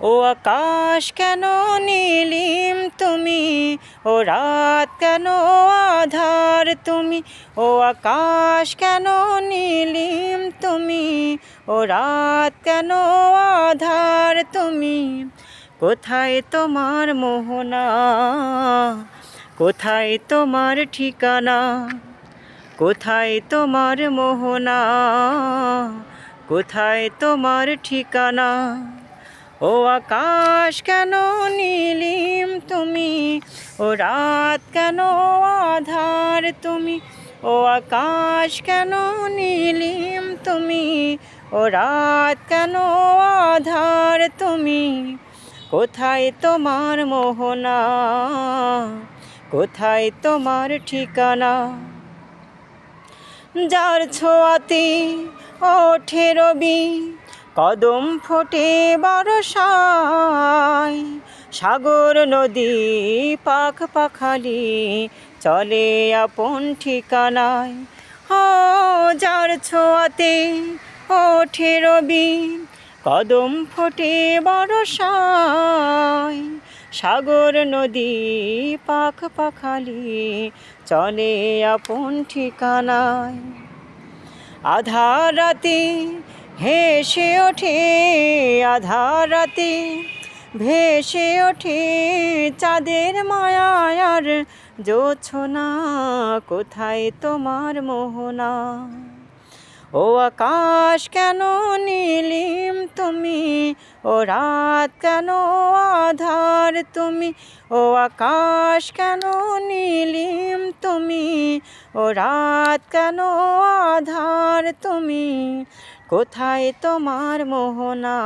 ও আকাশ কেন নীলিম তুমি, ও রাত কেন আধার তুমি। ও আকাশ কেন নীলিম তুমি, ও রাত কেন আধার তুমি। কোথায় তোমার মোহনা, কোথায় তোমার ঠিকানা, কোথায় তোমার মোহনা, কোথায় তোমার ঠিকানা। ও আকাশ কেন নীলিম তুমি, ও রাত কেন আধার তুমি। ও আকাশ কেন নীলিম তুমি, ও রাত কেন আধার তুমি। কোথায় তোমার মোহনা, কোথায় তোমার ঠিকানা। যার ছোঁয়াতে ওঠে রবি, কদম ফোটে বর্ষায়। সাগর নদী পাখ পাখালি চলে আপন ঠিকানায়। ও যার ছোঁয়াতে ওঠে রবি, কদম ফোটে বর্ষায়। সাগর নদী পাখ পাখালি চলে আপন ঠিকানায়। আধার রাতে হেসে ওঠে, আধার রাতে ভেসে ওঠে চাঁদের মায়ায় আর জোছনা। কোথায় তোমার মোহনা। ও আকাশ কেন নীলিম তুমি, ও রাত কেন আধার তুমি। ও আকাশ কেন নীলিম তুমি, ও রাত কেন আধার তুমি। কোথায় তোমার মোহনা।